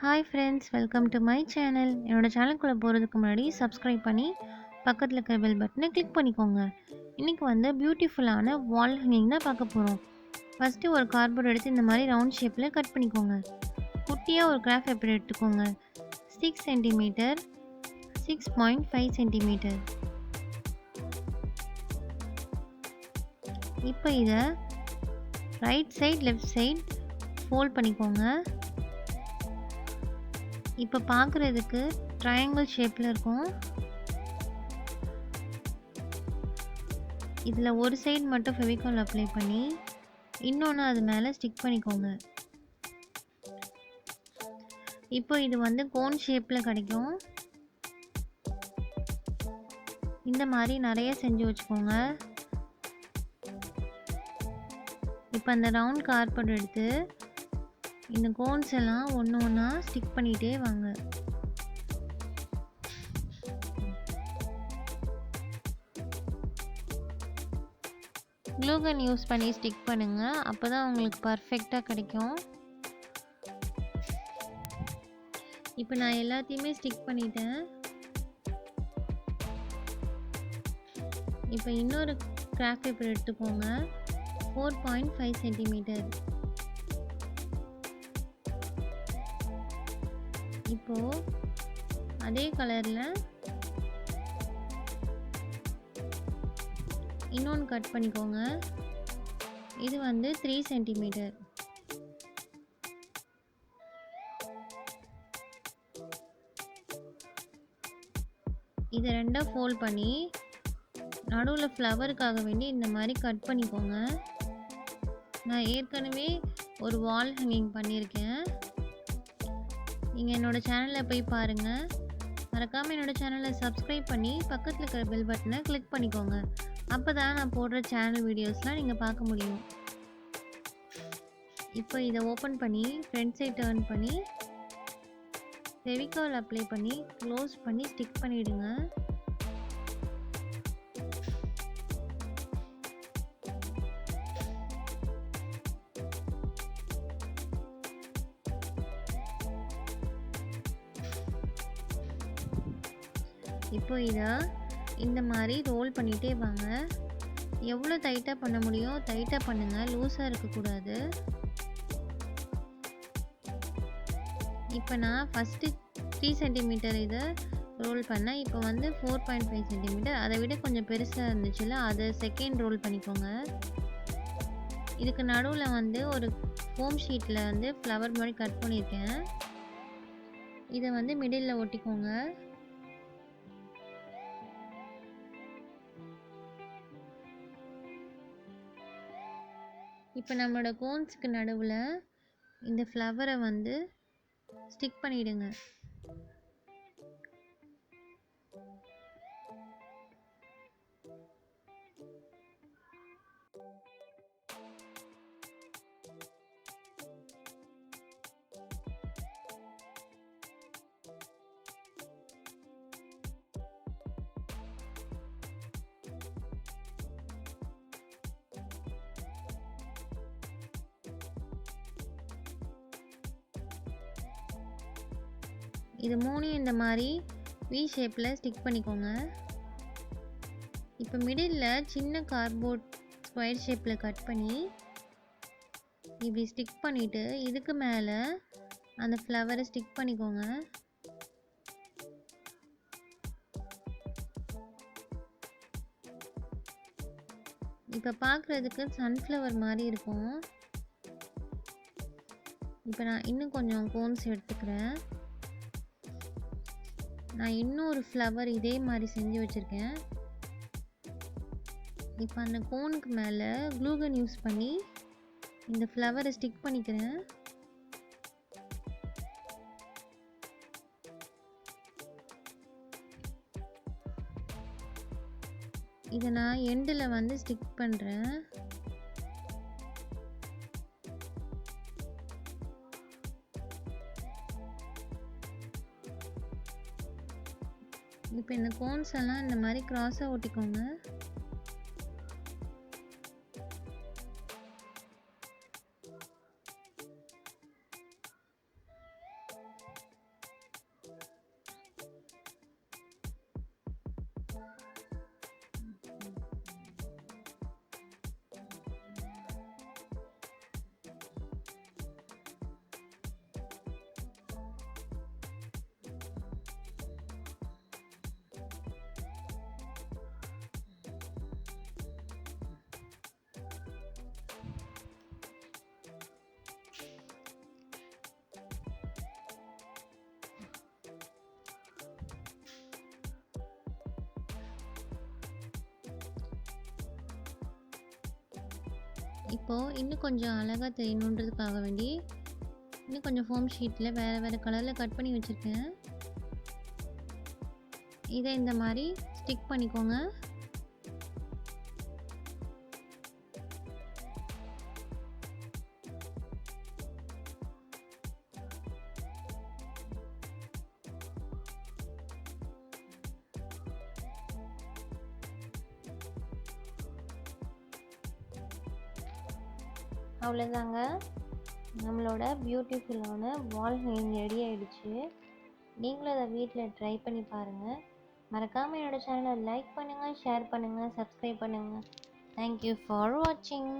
Hi friends, welcome to my channel. என்னோடய சேனலுக்குள்ளே போகிறதுக்கு முன்னாடி சப்ஸ்கிரைப் பண்ணி பக்கத்தில் இருக்கிற பெல் பட்டனை கிளிக் பண்ணிக்கோங்க. இன்றைக்கி வந்து பியூட்டிஃபுல்லான வால் ஹேங்கிங் தான் பார்க்க போகிறோம். ஃபஸ்ட்டு ஒரு கார்ட்போர்ட் எடுத்து இந்த மாதிரி ரவுண்ட் ஷேப்பில் கட் பண்ணிக்கோங்க. குட்டியாக ஒரு கிராஃப்ட் பேப்பர் எடுத்துக்கோங்க. 6 சென்டிமீட்டர் 6.5 சென்டிமீட்டர். இப்போ இதை right side left side fold பண்ணிக்கோங்க. இப்போ பார்க்குறதுக்கு ட்ரையாங்கிள் ஷேப்பில் இருக்கும். இதில் ஒரு சைடு மட்டும் ஃபெவிகால் அப்ளை பண்ணி இன்னொன்று அது மேலே ஸ்டிக் பண்ணிக்கோங்க. இப்போ இது வந்து கோன் ஷேப்பில் கிடைக்கும். இந்த மாதிரி நிறைய செஞ்சு வச்சுக்கோங்க. இப்போ அந்த ரவுண்ட் கார்ட்போர்ட் எடுத்து இந்த கோன்ஸ் எல்லாம் ஒன்று ஒன்றா ஸ்டிக் பண்ணிகிட்டே வாங்க. க்ளூ கன் யூஸ் பண்ணி ஸ்டிக் பண்ணுங்கள், அப்போ தான் உங்களுக்கு பர்ஃபெக்டாக கிடைக்கும். இப்போ நான் எல்லாத்தையுமே ஸ்டிக் பண்ணிட்டேன். இப்போ இன்னொரு கிராஃப்ட் பேப்பர் எடுத்துக்கோங்க. 4.5 சென்டிமீட்டர். இப்போது அதே கலரில் இன்னொன்று கட் பண்ணிக்கோங்க. இது வந்து 3 சென்டிமீட்டர். இதை ரெண்டாக ஃபோல்ட் பண்ணி நடுவில் ஃப்ளவருக்காக வேண்டி இந்த மாதிரி கட் பண்ணிக்கோங்க. நான் ஏற்கனவே ஒரு வால் ஹேங்கிங் பண்ணியிருக்கேன். நீங்கள் என்னோடய சேனலில் போய் பாருங்கள். மறக்காமல் என்னோடய சேனலை சப்ஸ்கிரைப் பண்ணி பக்கத்தில் இருக்கிற பெல் பட்டனை கிளிக் பண்ணிக்கோங்க. அப்போ தான் நான் போடுற சேனல் வீடியோஸ்லாம் நீங்கள் பார்க்க முடியும். இப்போ இதை ஓப்பன் பண்ணி ஃப்ரண்ட் சைட் டர்ன் பண்ணி ஃபெவிகால் அப்ளை பண்ணி க்ளோஸ் பண்ணி ஸ்டிக் பண்ணிவிடுங்க. இப்போ இதை இந்த மாதிரி ரோல் பண்ணிகிட்டே வாங்க. எவ்வளோ டைட்டாக பண்ண முடியும் டைட்டாக பண்ணுங்கள், லூஸாக இருக்கக்கூடாது. இப்போ நான் ஃபஸ்ட்டு 3 சென்டிமீட்டர் இதை ரோல் பண்ணேன். இப்போ வந்து 4.5 சென்டிமீட்டர். அதை விட கொஞ்சம் பெருசாக இருந்துச்சுல்ல, அதை செகண்ட் ரோல் பண்ணிக்கோங்க. இதுக்கு நடுவில் வந்து ஒரு ஃபோம் ஷீட்டில் வந்து ஃப்ளவர் மாதிரி கட் பண்ணியிருக்கேன். இதை வந்து மிடில் ஒட்டிக்கோங்க. இப்போ நம்மளோட கோன்ஸுக்கு நடுவில் இந்த ஃப்ளவரை வந்து ஸ்டிக் பண்ணிவிடுங்க. இது மூணையும் இந்த மாதிரி வி ஷேப்பில் ஸ்டிக் பண்ணிக்கோங்க. இப்போ மிடில் சின்ன கார்ட்போர்ட் ஸ்கொயர் ஷேப்பில் கட் பண்ணி இப்படி ஸ்டிக் பண்ணிவிட்டு இதுக்கு மேலே அந்த ஃப்ளவரை ஸ்டிக் பண்ணிக்கோங்க. இப்போ பார்க்குறதுக்கு சன்ஃப்ளவர் மாதிரி இருக்கும். இப்போ நான் இன்னும் கொஞ்சம் கோன்ஸ் எடுத்துக்கிறேன். நான் இன்னும் ஒரு ஃப்ளவர் இதே மாதிரி செஞ்சு வச்சுருக்கேன். இப்போ அந்த கோனுக்கு மேலே க்ளூ கன் யூஸ் பண்ணி இந்த ஃப்ளவரை ஸ்டிக் பண்ணிக்கிறேன். இதை நான் எண்டில் வந்து ஸ்டிக் பண்ணுறேன். இப்போ இந்த கோன்ஸ் எல்லாம் இந்த மாதிரி கிராஸாக ஒட்டிக்கோங்க. இப்போது இன்னும் கொஞ்சம் அழகாக தெரியணுன்றதுக்காக வேண்டி இன்னும் கொஞ்சம் ஃபோம் ஷீட்டில் வேறு கலரில் கட் பண்ணி வச்சுருக்கேன். இதை இந்த மாதிரி ஸ்டிக் பண்ணிக்கோங்க. அவ்வளோதாங்க, நம்மளோட பியூட்டிஃபுல்லான வால் ஹேங்கிங் ரெடி ஆகிடுச்சு. நீங்களும் அதை வீட்டில் ட்ரை பண்ணி பாருங்கள். மறக்காமல் என்னோடய சேனலை லைக் பண்ணுங்கள், ஷேர் பண்ணுங்கள், சப்ஸ்கிரைப் பண்ணுங்கள். தேங்க்யூ ஃபார் வாட்சிங்.